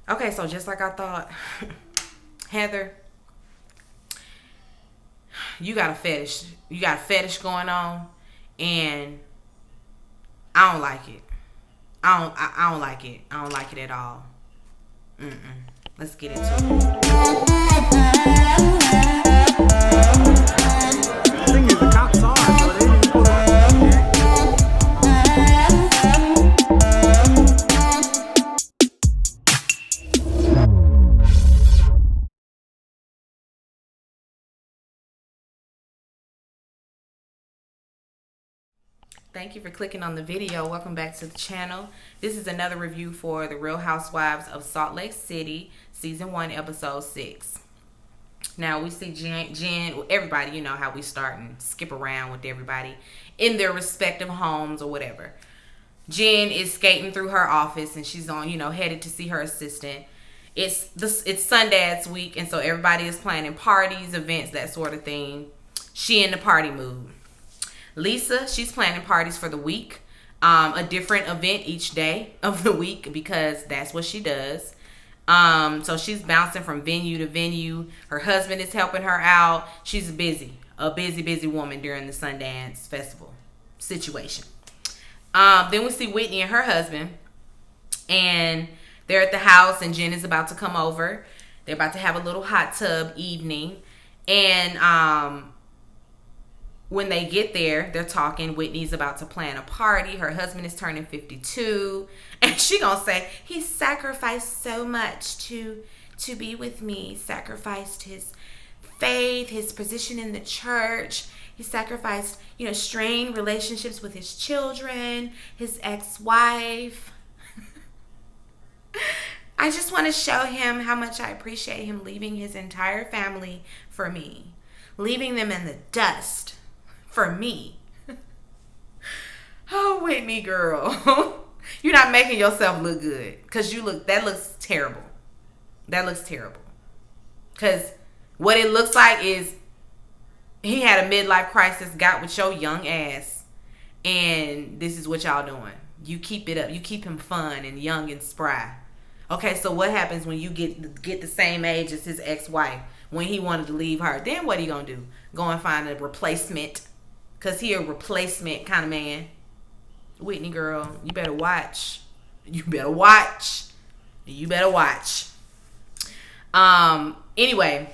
Okay, so just like I thought, Heather, you got a fetish. You got a fetish going on, and I don't like it. I don't like it. I don't like it at all. Mm-mm. Let's get into it. The thing is, the cops saw her, so they didn't pull her. Thank you for clicking on the video. Welcome back to the channel. This is another review for The Real Housewives of Salt Lake City, Season 1, Episode 6. Now, we see Jen, everybody, you know how we start and skip around with everybody in their respective homes or whatever. Jen is skating through her office and she's on, headed to see her assistant. It's Sundance week, and so everybody is planning parties, events, that sort of thing. She in the party mood. Lisa, she's planning parties for the week. A different event each day of the week because that's what she does. So she's bouncing from venue to venue. Her husband is helping her out. She's a busy woman during the Sundance Festival situation. Then we see Whitney and her husband. And they're at the house and Jen is about to come over. They're about to have a little hot tub evening. And when they get there, they're talking. Whitney's about to plan a party. Her husband is turning 52. And she gonna say, he sacrificed so much to be with me. He sacrificed his faith, his position in the church. He sacrificed, strained relationships with his children, his ex-wife. I just want to show him how much I appreciate him leaving his entire family for me. Leaving them in the dust. For me. Oh, Whitney, girl. You're not making yourself look good. Because that looks terrible. That looks terrible. Because what it looks like is he had a midlife crisis, got with your young ass. And this is what y'all doing. You keep it up. You keep him fun and young and spry. Okay, so what happens when you get the same age as his ex-wife? When he wanted to leave her. Then what are you going to do? Go and find a replacement. Because he a replacement kind of man. Whitney, girl, you better watch. You better watch. You better watch. Anyway,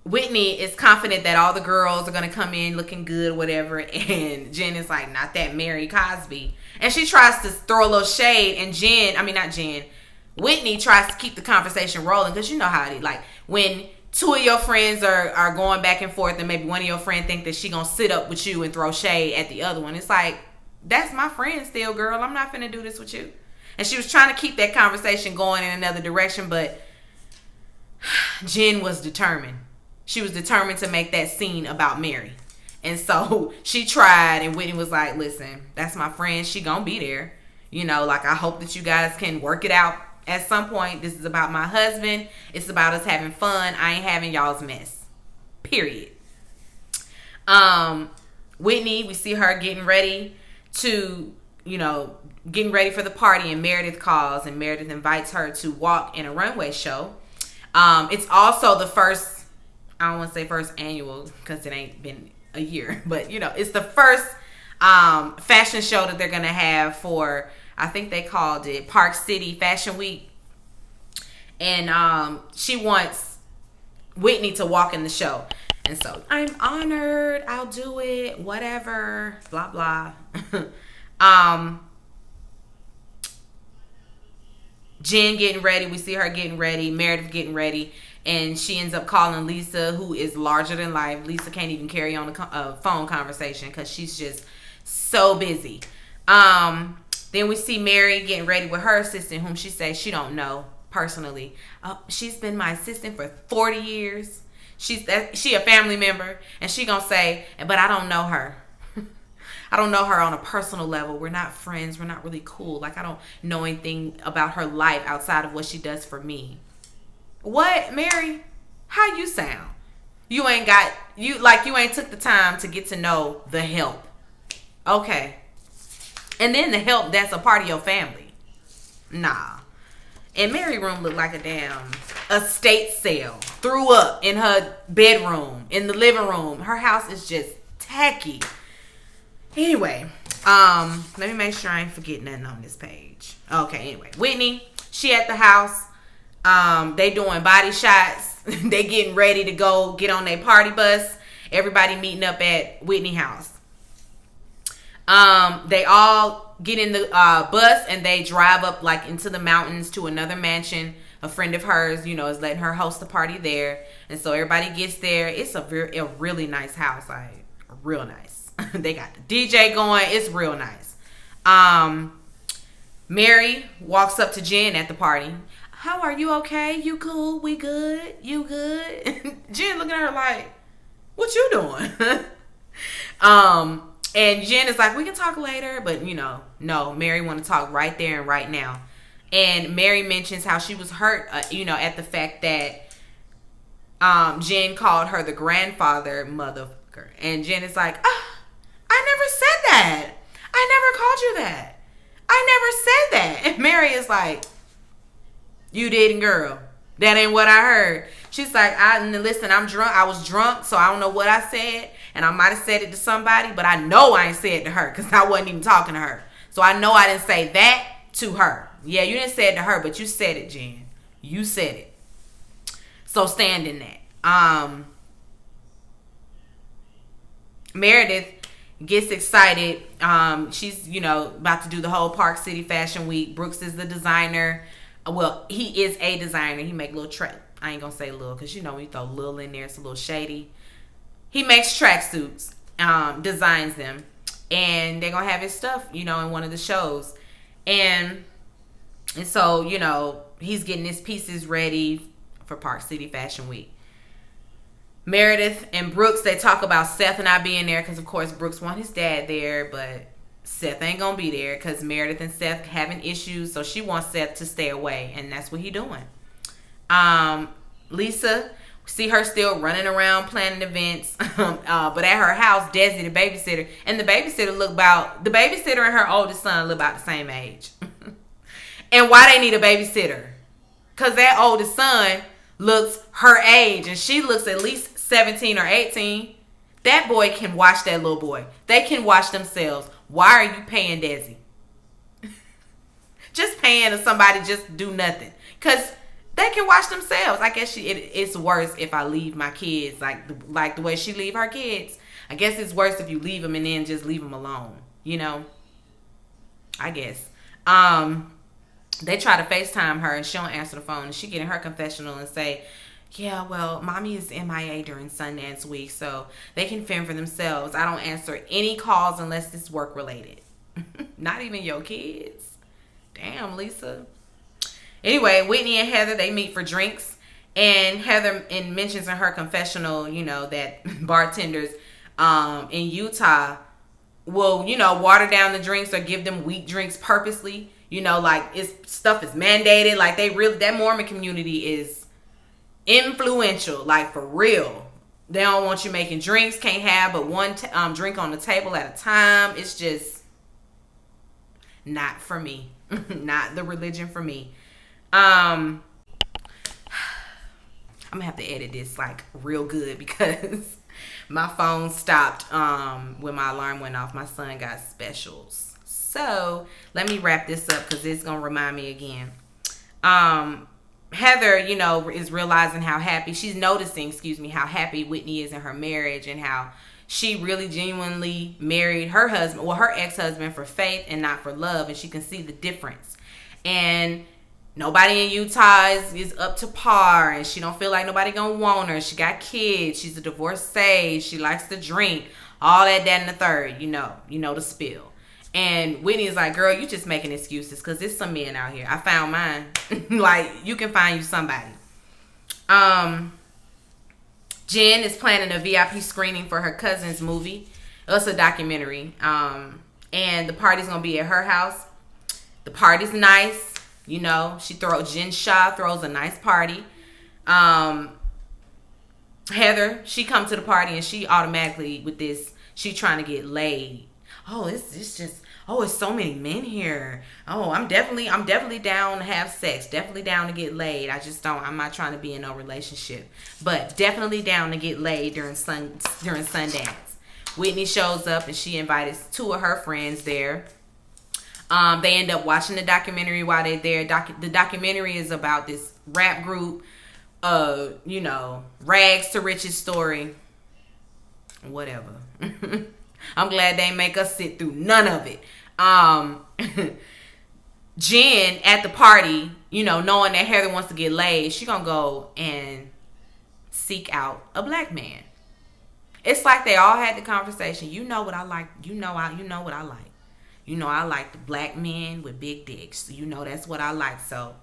Whitney is confident that all the girls are going to come in looking good, whatever. And Jen is like, not that Mary Cosby. And she tries to throw a little shade. And Whitney tries to keep the conversation rolling. Because you know how it is. Like, when two of your friends are going back and forth and maybe one of your friends think that she gonna sit up with you and throw shade at the other one. It's like, that's my friend still, girl. I'm not finna do this with you. And she was trying to keep that conversation going in another direction, but Jen was determined. She was determined to make that scene about Mary. And so she tried, and Whitney was like, listen, that's my friend. She gonna be there. I hope that you guys can work it out. At some point, this is about my husband. It's about us having fun. I ain't having y'all's mess. Period. Whitney, we see her getting ready for the party, and Meredith calls, and Meredith invites her to walk in a runway show. It's also the first, I don't want to say first annual because it ain't been a year, but it's the first fashion show that they're going to have for, I think they called it Park City Fashion Week. And she wants Whitney to walk in the show. And so, I'm honored. I'll do it. Whatever. Blah, blah. Jen getting ready. We see her getting ready. Meredith getting ready. And she ends up calling Lisa, who is larger than life. Lisa can't even carry on a phone conversation because she's just so busy. Then we see Mary getting ready with her assistant, whom she says she don't know personally. She's been my assistant for 40 years. She a family member, and she gonna say, but I don't know her. I don't know her on a personal level. We're not friends. We're not really cool. Like, I don't know anything about her life outside of what she does for me. What, Mary? How you sound? You ain't took the time to get to know the help. Okay. And then the help that's a part of your family. Nah. And Mary's room looked like a damn estate sale. Threw up in her bedroom, in the living room. Her house is just tacky. Anyway, let me make sure I ain't forgetting nothing on this page. Okay, anyway. Whitney, she at the house. They doing body shots. They getting ready to go get on their party bus. Everybody meeting up at Whitney house. They all get in the bus and they drive up like into the mountains to another mansion. A friend of hers, is letting her host the party there. And so everybody gets there. It's a really nice house. Like, real nice. They got the DJ going. It's real nice. Mary walks up to Jen at the party. How are you? Okay? You cool? We good? You good? Jen looking at her like, what you doing? And Jen is like, we can talk later. But, no. Mary want to talk right there and right now. And Mary mentions how she was hurt, at the fact that Jen called her the grandfather motherfucker. And Jen is like, I never said that. I never called you that. I never said that. And Mary is like, you didn't, girl. That ain't what I heard. She's like, listen, I'm drunk. I was drunk, so I don't know what I said. And I might have said it to somebody, but I know I ain't said it to her because I wasn't even talking to her. So I know I didn't say that to her. Yeah, you didn't say it to her, but you said it, Jen. You said it. So stand in that. Meredith gets excited. She's, about to do the whole Park City Fashion Week. Brooks is the designer. Well, he is a designer. He make little I ain't gonna say little because when you throw little in there, it's a little shady. He makes tracksuits, designs them, and they're gonna have his stuff, in one of the shows. And so, he's getting his pieces ready for Park City Fashion Week. Meredith and Brooks, they talk about Seth and I being there because, of course, Brooks want his dad there, but Seth ain't gonna be there because Meredith and Seth having issues, so she wants Seth to stay away, and that's what he doing. Lisa, see her still running around planning events, but at her house, Desi, the babysitter, and the babysitter and her oldest son look about the same age. And why they need a babysitter? Because that oldest son looks her age, and she looks at least 17 or 18. That boy can watch that little boy. They can watch themselves. Why are you paying Desi? Just paying somebody just do nothing. Because they can watch themselves. I guess it's worse if I leave my kids like the way she leave her kids. I guess it's worse if you leave them and then just leave them alone. I guess. They try to FaceTime her and she don't answer the phone. And she get in her confessional and say, yeah, well, mommy is MIA during Sundance week, so they can fend for themselves. I don't answer any calls unless it's work related. Not even your kids. Damn, Lisa. Anyway, Whitney and Heather, they meet for drinks. And Heather mentions in her confessional, that bartenders in Utah will, water down the drinks or give them weak drinks purposely. Stuff is mandated. Like that Mormon community is influential, like for real. They don't want you making drinks, can't have but one drink on the table at a time. It's just not for me. Not the religion for me. I'm gonna have to edit this like real good because my phone stopped when my alarm went off. My son got specials. So let me wrap this up because it's gonna remind me again. Heather, is realizing she's noticing, how happy Whitney is in her marriage and how she really genuinely married her ex-husband for faith and not for love. And she can see the difference. And nobody in Utah is up to par. And she don't feel like nobody gonna want her. She got kids. She's a divorcee. She likes to drink. All that, and the third. You know the spill. And Whitney is like, girl, you just making excuses because there's some men out here. I found mine. Like, you can find you somebody. Jen is planning a VIP screening for her cousin's movie. It's a documentary. And the party's going to be at her house. The party's nice. Jen Shaw throws a nice party. Heather, she comes to the party and she automatically, with this, she trying to get laid. Oh, it's just, oh, it's so many men here. Oh, I'm definitely down to have sex. Definitely down to get laid. I'm not trying to be in no relationship, but definitely down to get laid during Sundance. Whitney shows up and she invited two of her friends there. They end up watching the documentary while they're there. The documentary is about this rap group, rags to riches story. Whatever. I'm glad they make us sit through none of it. Jen at the party, knowing that Heather wants to get laid, she gonna go and seek out a black man. It's like they all had the conversation. You know what I like. You know what I like. I like the black men with big dicks. That's what I like. So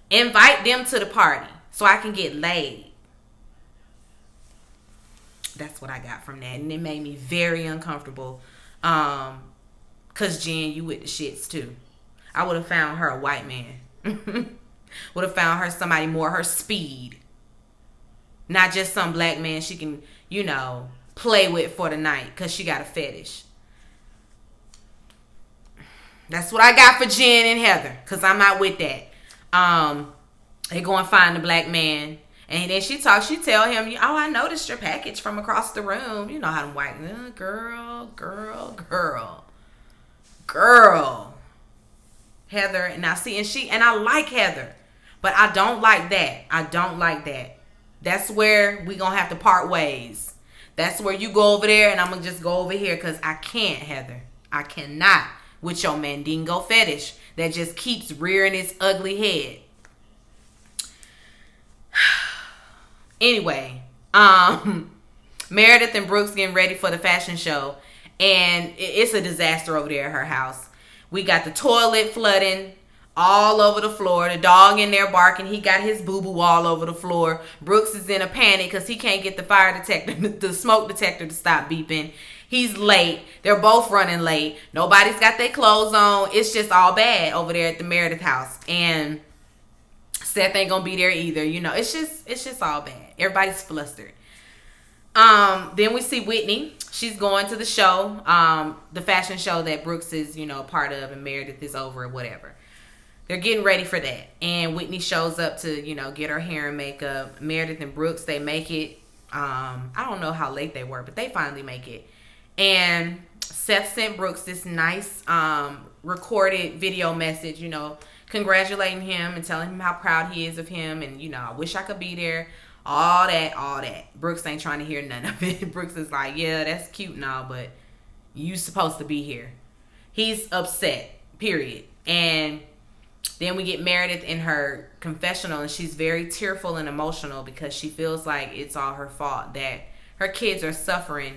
invite them to the party so I can get laid. That's what I got from that. And it made me very uncomfortable. Cause Jen, you with the shits too. I would have found her a white man. Would have found her somebody more her speed. Not just some black man she can, play with for the night. Cause she got a fetish. That's what I got for Jen and Heather. Cause I'm not with that. They go and find the black man. And then she tell him, oh, I noticed your package from across the room. You know how them white, girl. Heather, and I like Heather, but I don't like that. That's where we gonna have to part ways. That's where you go over there and I'm gonna just go over here because I can't, Heather. I cannot with your mandingo fetish that just keeps rearing its ugly head. Anyway, Meredith and Brooks getting ready for the fashion show, and it's a disaster over there at her house. We got the toilet flooding all over the floor. The dog in there barking. He got his boo-boo all over the floor. Brooks is in a panic because he can't get the fire detector, the smoke detector to stop beeping. He's late. They're both running late. Nobody's got their clothes on. It's just all bad over there at the Meredith house. And Seth ain't gonna be there either. It's just all bad. Everybody's flustered. Then we see Whitney. She's going to the show, the fashion show that Brooks is, part of, and Meredith is over or whatever. They're getting ready for that. And Whitney shows up to, get her hair and makeup. Meredith and Brooks, they make it. I don't know how late they were, but they finally make it. And Seth sent Brooks this nice recorded video message, congratulating him and telling him how proud he is of him. And, I wish I could be there. All that. Brooks ain't trying to hear none of it. Brooks is like, yeah, that's cute and all, but you supposed to be here. He's upset, period. And then we get Meredith in her confessional, and she's very tearful and emotional because she feels like it's all her fault that her kids are suffering,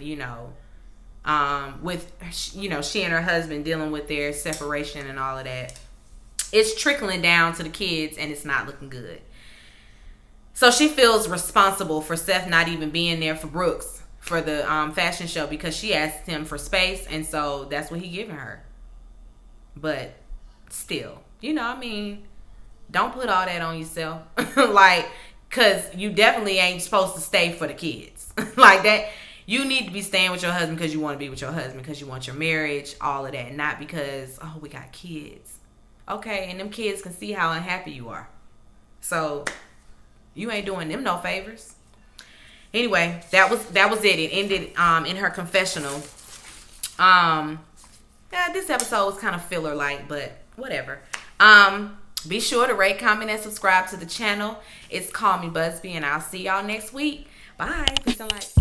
with, she and her husband dealing with their separation and all of that. It's trickling down to the kids, and it's not looking good. So she feels responsible for Seth not even being there for Brooks for the fashion show because she asked him for space, and so that's what he giving her. But still, don't put all that on yourself. Because you definitely ain't supposed to stay for the kids. Like that. You need to be staying with your husband because you want to be with your husband, because you want your marriage, all of that. Not because, oh, we got kids. Okay, and them kids can see how unhappy you are. So you ain't doing them no favors. Anyway, that was it. It ended in her confessional. This episode was kind of filler like, but whatever. Be sure to rate, comment, and subscribe to the channel. It's Call Me Busby, and I'll see y'all next week. Bye. Peace and light.